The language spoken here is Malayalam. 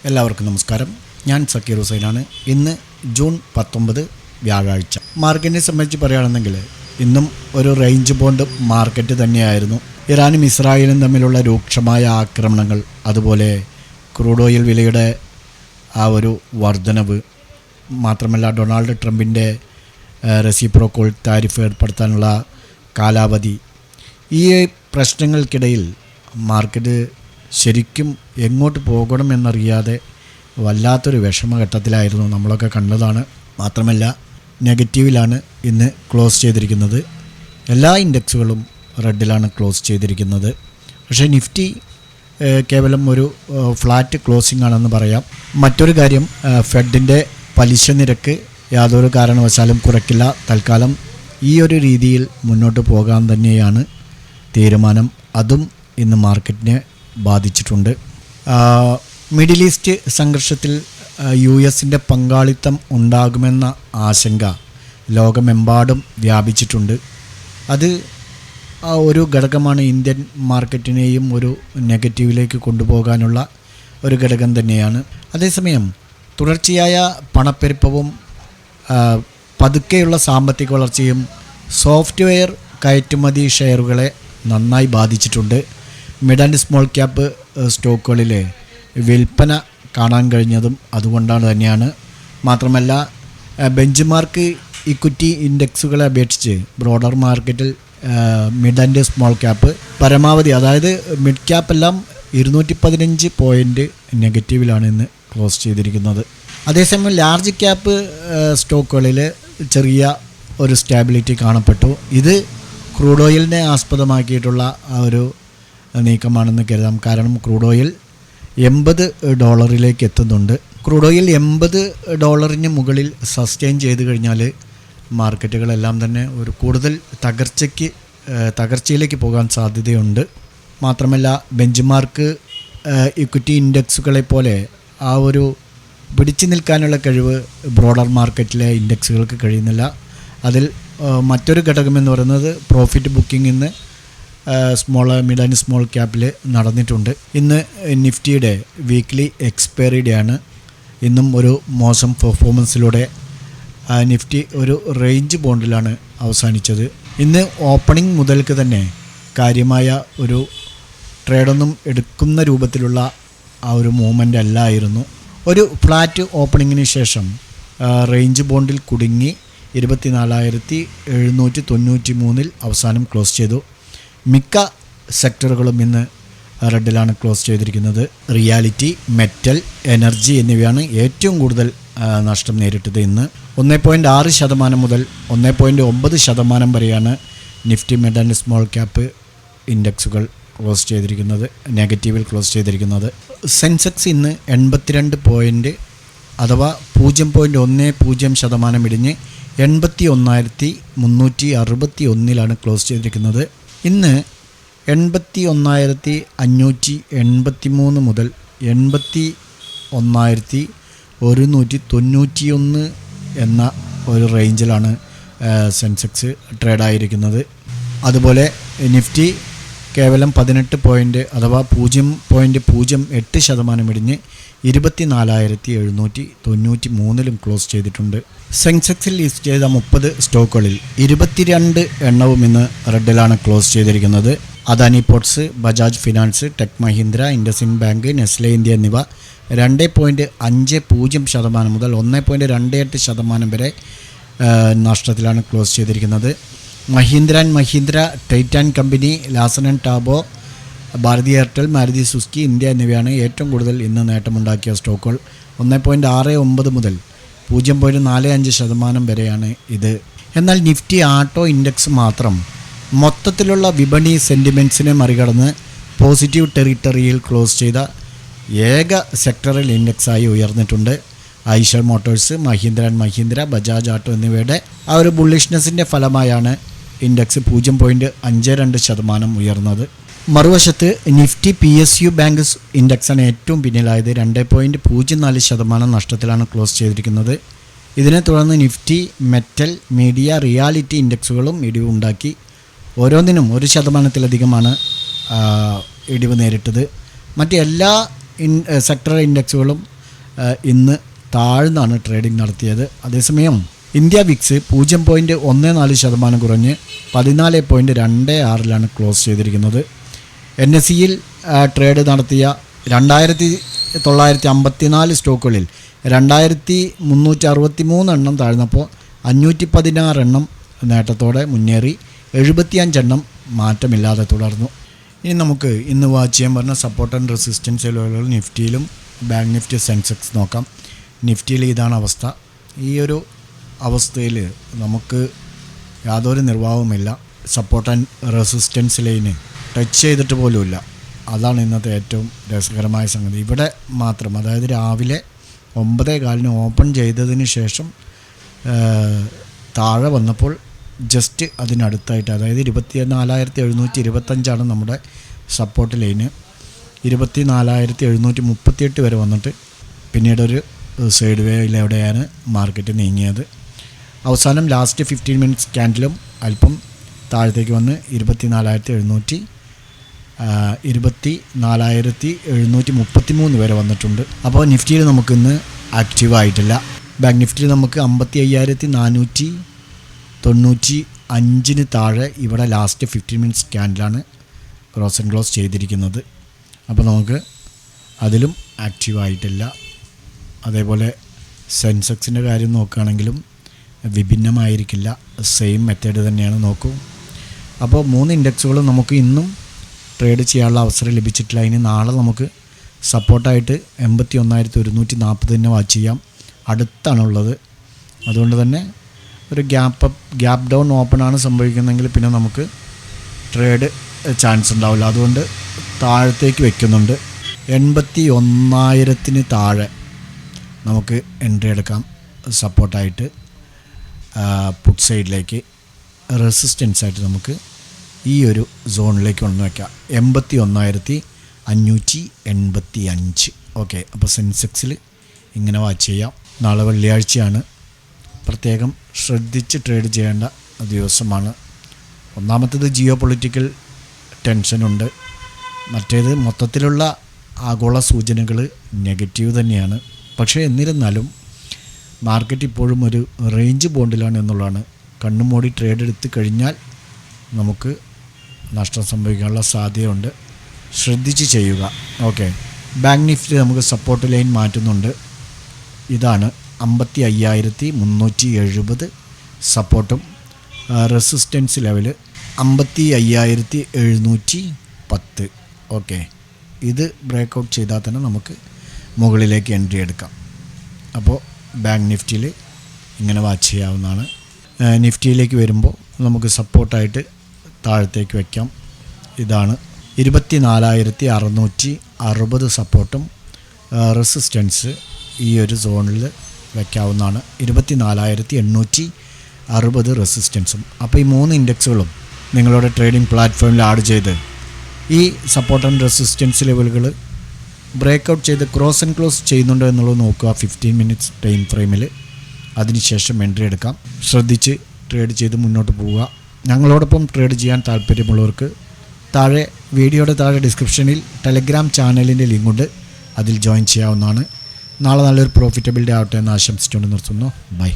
എല്ലാവർക്കും നമസ്കാരം. ഞാൻ സക്കീർ ഹുസൈനാണ്. ഇന്ന് ജൂൺ 19 വ്യാഴാഴ്ച. മാർക്കറ്റിനെ സംബന്ധിച്ച് പറയുകയാണെന്നെങ്കിൽ ഇന്നും ഒരു റേഞ്ച് ബോണ്ട് മാർക്കറ്റ് തന്നെയായിരുന്നു. ഇറാനും ഇസ്രായേലും തമ്മിലുള്ള രൂക്ഷമായ ആക്രമണങ്ങൾ, അതുപോലെ ക്രൂഡ് ഓയിൽ വിലയുടെ ആ ഒരു വർധനവ്, മാത്രമല്ല ഡൊണാൾഡ് ട്രംപിൻ്റെ റെസിപ്രോക്കൽ താരിഫ് ഏർപ്പെടുത്താനുള്ള കാലാവധി, ഈ പ്രശ്നങ്ങൾക്കിടയിൽ മാർക്കറ്റ് ശരിക്കും എങ്ങോട്ട് പോകണമെന്നറിയാതെ വല്ലാത്തൊരു വിഷമഘട്ടത്തിലായിരുന്നു. നമ്മളൊക്കെ കണ്ടതാണ്. മാത്രമല്ല നെഗറ്റീവിലാണ് ഇന്ന് ക്ലോസ് ചെയ്തിരിക്കുന്നത്. എല്ലാ ഇൻഡെക്സുകളും റെഡിലാണ് ക്ലോസ് ചെയ്തിരിക്കുന്നത്. പക്ഷേ നിഫ്റ്റി കേവലം ഒരു ഫ്ലാറ്റ് ക്ലോസിംഗ് ആണെന്ന് പറയാം. മറ്റൊരു കാര്യം, ഫെഡിൻ്റെ പലിശ നിരക്ക് യാതൊരു കാരണവശാലും കുറയ്ക്കില്ല. തൽക്കാലം ഈ ഒരു രീതിയിൽ മുന്നോട്ട് പോകാൻ തന്നെയാണ് തീരുമാനം. അതും ഇന്ന് മാർക്കറ്റിനെ ബാധിച്ചിട്ടുണ്ട്. മിഡിൽ ഈസ്റ്റ് സംഘർഷത്തിൽ US-ൻ്റെ പങ്കാളിത്തം ഉണ്ടാകുമെന്ന ആശങ്ക ലോകമെമ്പാടും വ്യാപിച്ചിട്ടുണ്ട്. അത് ഒരു ഘടകമാണ് ഇന്ത്യൻ മാർക്കറ്റിനെയും ഒരു നെഗറ്റീവിലേക്ക് കൊണ്ടുപോകാനുള്ള ഒരു ഘടകം തന്നെയാണ്. അതേസമയം തുടർച്ചയായ പണപ്പെരുപ്പവും പതുക്കെയുള്ള സാമ്പത്തിക വളർച്ചയും സോഫ്റ്റ്വെയർ കയറ്റുമതി ഷെയറുകളെ നന്നായി ബാധിച്ചിട്ടുണ്ട്. മിഡ് ആൻഡ് സ്മോൾ ക്യാപ്പ് സ്റ്റോക്കുകളിലെ വിൽപ്പന കാണാൻ കഴിഞ്ഞതും അതുകൊണ്ടാണ് തന്നെയാണ്. മാത്രമല്ല ബെഞ്ച് മാർക്ക് ഇക്വിറ്റി ഇൻഡെക്സുകളെ അപേക്ഷിച്ച് ബ്രോഡർ മാർക്കറ്റിൽ മിഡ് ആൻഡ് സ്മോൾ ക്യാപ്പ് പരമാവധി, അതായത് മിഡ് ക്യാപ്പ് എല്ലാം 215 പോയിൻ്റ് നെഗറ്റീവിലാണ് ഇന്ന് ക്ലോസ് ചെയ്തിരിക്കുന്നത്. അതേസമയം ലാർജ് ക്യാപ്പ് സ്റ്റോക്കുകളിൽ ചെറിയ ഒരു സ്റ്റാബിലിറ്റി കാണപ്പെട്ടു. ഇത് ക്രൂഡ് ഓയിലിനെ ആസ്പദമാക്കിയിട്ടുള്ള ആ ഒരു നീക്കമാണെന്ന് കരുതാം. കാരണം ക്രൂഡ് ഓയിൽ $80 എത്തുന്നുണ്ട്. ക്രൂഡ് ഓയിൽ $80 മുകളിൽ സസ്റ്റെയിൻ ചെയ്ത് കഴിഞ്ഞാൽ മാർക്കറ്റുകളെല്ലാം തന്നെ ഒരു കൂടുതൽ തകർച്ചയിലേക്ക് പോകാൻ സാധ്യതയുണ്ട്. മാത്രമല്ല ബെഞ്ച് മാർക്ക് ഇക്വിറ്റി ഇൻഡെക്സുകളെ പോലെ ആ ഒരു പിടിച്ചു നിൽക്കാനുള്ള കഴിവ് ബ്രോഡർ മാർക്കറ്റിലെ ഇൻഡെക്സുകൾക്ക് കഴിയുന്നില്ല. അതിൽ മറ്റൊരു ഘടകമെന്ന് പറയുന്നത് പ്രോഫിറ്റ് ബുക്കിംഗ് ഇന്ന് മിഡ് ആൻഡ് സ്മോൾ ക്യാപ്പിൽ നടന്നിട്ടുണ്ട്. ഇന്ന് നിഫ്റ്റിയുടെ വീക്ക്ലി എക്സ്പയറി ഡേ ആണ്. ഇന്നും ഒരു മോശം പെർഫോമൻസിലൂടെ നിഫ്റ്റി ഒരു റേഞ്ച് ബോണ്ടിലാണ് അവസാനിച്ചത്. ഇന്ന് ഓപ്പണിംഗ് മുതൽക്ക് തന്നെ കാര്യമായ ഒരു ട്രേഡൊന്നും എടുക്കുന്ന രൂപത്തിലുള്ള ആ ഒരു മൂവ്മെൻ്റ് അല്ലായിരുന്നു. ഒരു ഫ്ലാറ്റ് ഓപ്പണിങ്ങിന് ശേഷം റേഞ്ച് ബോണ്ടിൽ കുടുങ്ങി 24,793 അവസാനം ക്ലോസ് ചെയ്തു. മിക്ക സെക്ടറുകളും ഇന്ന് റെഡിലാണ് ക്ലോസ് ചെയ്തിരിക്കുന്നത്. റിയാലിറ്റി, മെറ്റൽ, എനർജി എന്നിവയാണ് ഏറ്റവും കൂടുതൽ നഷ്ടം നേരിട്ടത്. ഇന്ന് 1.6% മുതൽ 1.9% വരെയാണ് Nifty mid and small cap ഇൻഡെക്സുകൾ ക്ലോസ് ചെയ്തിരിക്കുന്നത്, നെഗറ്റീവിൽ ക്ലോസ് ചെയ്തിരിക്കുന്നത്. സെൻസെക്സ് ഇന്ന് 82 പോയിൻ്റ് അഥവാ 0.10% ഇടിഞ്ഞ് 81,361 ക്ലോസ് ചെയ്തിരിക്കുന്നത്. ഇന്ന് 81,583 മുതൽ 81,191 എന്ന ഒരു റേഞ്ചിലാണ് സെൻസെക്സ് ട്രേഡായിരിക്കുന്നത്. അതുപോലെ നിഫ്റ്റി കേവലം 18 പോയിൻ്റ് അഥവാ 0.08% ഇടിഞ്ഞ് 24,793 ക്ലോസ് ചെയ്തിട്ടുണ്ട്. സെൻസെക്സിൽ ലിസ്റ്റ് ചെയ്ത 30 സ്റ്റോക്കുകളിൽ 22 എണ്ണവും ഇന്ന് റെഡിലാണ് ക്ലോസ് ചെയ്തിരിക്കുന്നത്. Adani Ports, Bajaj Finance, Tech Mahindra, IndusInd Bank, Nestle India എന്നിവ 2.50% മുതൽ 1.28% വരെ നഷ്ടത്തിലാണ് ക്ലോസ് ചെയ്തിരിക്കുന്നത്. Mahindra and Mahindra, Titan Company, Larsen and Toubro, Bharti Airtel, Maruti Suzuki, India എന്നിവയാണ് ഏറ്റവും കൂടുതൽ ഇന്ന് നേട്ടമുണ്ടാക്കിയ സ്റ്റോക്കുകൾ. 1.69 മുതൽ 0.45% വരെയാണ് ഇത്. എന്നാൽ നിഫ്റ്റി ആട്ടോ ഇൻഡെക്സ് മാത്രം മൊത്തത്തിലുള്ള വിപണി സെൻറ്റിമെൻറ്റ്സിനെ മറികടന്ന് പോസിറ്റീവ് ടെറിട്ടറിയിൽ ക്ലോസ് ചെയ്ത ഏക സെക്ടറൽ ഇൻഡെക്സായി ഉയർന്നിട്ടുണ്ട്. ഐഷർ മോട്ടോഴ്സ്, മഹീന്ദ്ര ആൻഡ് മഹീന്ദ്ര, ബജാജ് ആട്ടോ എന്നിവയുടെ ആ ഒരു ബുള്ളിഷ്നെസ്സിൻ്റെ ഫലമായാണ് ഇൻഡെക്സ് 0.52% ഉയർന്നത്. മറുവശത്ത് നിഫ്റ്റി PSU ബാങ്ക് ഇൻഡെക്സാണ് ഏറ്റവും പിന്നിലായത്. 2.04% നഷ്ടത്തിലാണ് ക്ലോസ് ചെയ്തിരിക്കുന്നത്. ഇതിനെ തുടർന്ന് നിഫ്റ്റി, മെറ്റൽ, മീഡിയ, റിയാലിറ്റി ഇൻഡെക്സുകളും ഇടിവുണ്ടാക്കി. ഓരോന്നിനും 1%-ലധികമാണ് ഇടിവ് നേരിട്ടത്. മറ്റെല്ലാ സെക്ടറൽ ഇൻഡെക്സുകളും ഇന്ന് താഴ്ന്നാണ് ട്രേഡിംഗ് നടത്തിയത്. അതേസമയം ഇന്ത്യ വിക്സ് 0.14% കുറഞ്ഞ് 14.26 ക്ലോസ് ചെയ്തിരിക്കുന്നത്. NSEയിൽ ട്രേഡ് നടത്തിയ 2954 സ്റ്റോക്കുകളിൽ 2363 എണ്ണം താഴ്ന്നപ്പോൾ 516 എണ്ണം നേട്ടത്തോടെ മുന്നേറി, 75 എണ്ണം മാറ്റമില്ലാതെ തുടർന്നു. ഇനി നമുക്ക് ഇന്ന് വാച്ച് ചെയ്യാൻ പറഞ്ഞ സപ്പോർട്ട് ആൻഡ് റെസിസ്റ്റൻസ് ലെവലുകൾ നിഫ്റ്റിയിലും ബാങ്ക് നിഫ്റ്റി സെൻസെക്സ് നോക്കാം. നിഫ്റ്റിയിൽ ഇതാണ് അവസ്ഥ. ഈ ഒരു അവസ്ഥയിൽ നമുക്ക് യാതൊരു നിർവാഹവുമില്ല. സപ്പോർട്ട് ആൻഡ് റെസിസ്റ്റൻസ് ലൈന് ടച്ച് ചെയ്തിട്ട് പോലുമില്ല. അതാണ് ഇന്നത്തെ ഏറ്റവും രസകരമായ സംഗതി. ഇവിടെ മാത്രം, അതായത് രാവിലെ 9:15 ഓപ്പൺ ചെയ്തതിന് ശേഷം താഴെ വന്നപ്പോൾ ജസ്റ്റ് അതിനടുത്തായിട്ട്, അതായത് 24,725 നമ്മുടെ സപ്പോർട്ട് ലൈന്. 24,738 വരെ വന്നിട്ട് പിന്നീടൊരു സൈഡ് വേയിലെവിടെയാണ് മാർക്കറ്റ് നീങ്ങിയത്. അവസാനം ലാസ്റ്റ് 15 മിനിറ്റ്സ് ക്യാൻഡിലും അല്പം താഴത്തേക്ക് വന്ന് 24,733 വരെ വന്നിട്ടുണ്ട്. അപ്പോൾ നിഫ്റ്റിയിൽ നമുക്കിന്ന് ആക്റ്റീവായിട്ടില്ല. ബാങ്ക് നിഫ്റ്റിയിൽ നമുക്ക് 55,495 താഴെ ഇവിടെ ലാസ്റ്റ് 15 മിനിറ്റ്സ് ക്യാൻഡിലാണ് ക്രോസ് ആൻഡ് ക്ലോസ് ചെയ്തിരിക്കുന്നത്. അപ്പോൾ നമുക്ക് അതിലും ആക്റ്റീവായിട്ടില്ല. അതേപോലെ സെൻസെക്സിൻ്റെ കാര്യം നോക്കുകയാണെങ്കിലും വിഭിന്നമായിരിക്കില്ല, സെയിം മെത്തേഡ് തന്നെയാണ്. നോക്കൂ, അപ്പോൾ 3 ഇൻഡെക്സുകളും നമുക്ക് ഇന്നും ട്രേഡ് ചെയ്യാനുള്ള അവസരം ലഭിച്ചിട്ടില്ല. ഇനി നാളെ നമുക്ക് സപ്പോർട്ടായിട്ട് 81,140 തന്നെ വാച്ച് ചെയ്യാം. അടുത്താണുള്ളത്. അതുകൊണ്ട് തന്നെ ഒരു ഗ്യാപ്പ് ഡൗൺ ഓപ്പൺ ആണ് സംഭവിക്കുന്നതെങ്കിൽ പിന്നെ നമുക്ക് ട്രേഡ് ചാൻസ് ഉണ്ടാവില്ല. അതുകൊണ്ട് താഴത്തേക്ക് വയ്ക്കുന്നുണ്ട്. 81,000 താഴെ നമുക്ക് എൻട്രി എടുക്കാം സപ്പോർട്ടായിട്ട്. പുട്ട് സൈഡിലേക്ക് റെസിസ്റ്റൻസായിട്ട് നമുക്ക് ഈ ഒരു സോണിലേക്ക് കൊണ്ടു വയ്ക്കാം. 81,585. ഓക്കെ, അപ്പോൾ സെൻസെക്സിൽ ഇങ്ങനെ വാച്ച് ചെയ്യാം. നാളെ വെള്ളിയാഴ്ചയാണ്. പ്രത്യേകം ശ്രദ്ധിച്ച് ട്രേഡ് ചെയ്യേണ്ട ദിവസമാണ്. ഒന്നാമത്തേത് ജിയോ പൊളിറ്റിക്കൽ ടെൻഷനുണ്ട്. മറ്റേത് മൊത്തത്തിലുള്ള ആഗോള സൂചനകൾ നെഗറ്റീവ് തന്നെയാണ്. പക്ഷേ എന്നിരുന്നാലും മാർക്കറ്റ് ഇപ്പോഴും ഒരു റേഞ്ച് ബോണ്ടിലാണ് എന്നുള്ളതാണ്. കണ്ണുമൂടി ട്രേഡ് എടുത്ത് കഴിഞ്ഞാൽ നമുക്ക് നഷ്ടം സംഭവിക്കാനുള്ള സാധ്യതയുണ്ട്. ശ്രദ്ധിച്ച് ചെയ്യുക. ഓക്കെ, ബാങ്ക് നിഫ്റ്റി നമുക്ക് സപ്പോർട്ട് ലൈൻ മാറ്റുന്നുണ്ട്. ഇതാണ് 55,370 സപ്പോർട്ടും റെസിസ്റ്റൻസ് ലെവല് 55,710. ഓക്കെ, ഇത് ബ്രേക്കൗട്ട് ചെയ്താൽ തന്നെ നമുക്ക് മുകളിലേക്ക് എൻട്രി എടുക്കാം. അപ്പോൾ ബാങ്ക് നിഫ്റ്റിയിൽ ഇങ്ങനെ വാച്ച് ചെയ്യാവുന്നതാണ്. നിഫ്റ്റിയിലേക്ക് വരുമ്പോൾ നമുക്ക് സപ്പോർട്ടായിട്ട് താഴത്തേക്ക് വയ്ക്കാം. ഇതാണ് 24,660 സപ്പോർട്ടും റെസിസ്റ്റൻസ് ഈ ഒരു സോണിൽ വയ്ക്കാവുന്നതാണ്. 24,860 റെസിസ്റ്റൻസും. അപ്പോൾ ഈ 3 ഇൻഡെക്സുകളും നിങ്ങളുടെ ട്രേഡിംഗ് പ്ലാറ്റ്ഫോമിൽ ആഡ് ചെയ്ത് ഈ സപ്പോർട്ട് ആൻഡ് റെസിസ്റ്റൻസ് ലെവലുകൾ ബ്രേക്കൗട്ട് ചെയ്ത് ക്രോസ് ആൻഡ് ക്ലോസ് ചെയ്യുന്നുണ്ടോ എന്നുള്ളത് നോക്കുക 15 മിനിറ്റ്സ് ടൈം ഫ്രെയിമിൽ. അതിനുശേഷം എൻട്രി എടുക്കാം. ശ്രദ്ധിച്ച് ട്രേഡ് ചെയ്ത് മുന്നോട്ട് പോവുക. ഞങ്ങളോടൊപ്പം ട്രേഡ് ചെയ്യാൻ താല്പര്യമുള്ളവർക്ക് വീഡിയോയുടെ താഴെ ഡിസ്ക്രിപ്ഷനിൽ ടെലഗ്രാം ചാനലിൻ്റെ ലിങ്കുണ്ട്, അതിൽ ജോയിൻ ചെയ്യാവുന്നതാണ്. നാളെ നല്ലൊരു പ്രോഫിറ്റബിൾ ഡേ ആവട്ടെ എന്ന് ആശംസിച്ചുകൊണ്ട് നിർത്തുന്നു. ബൈ.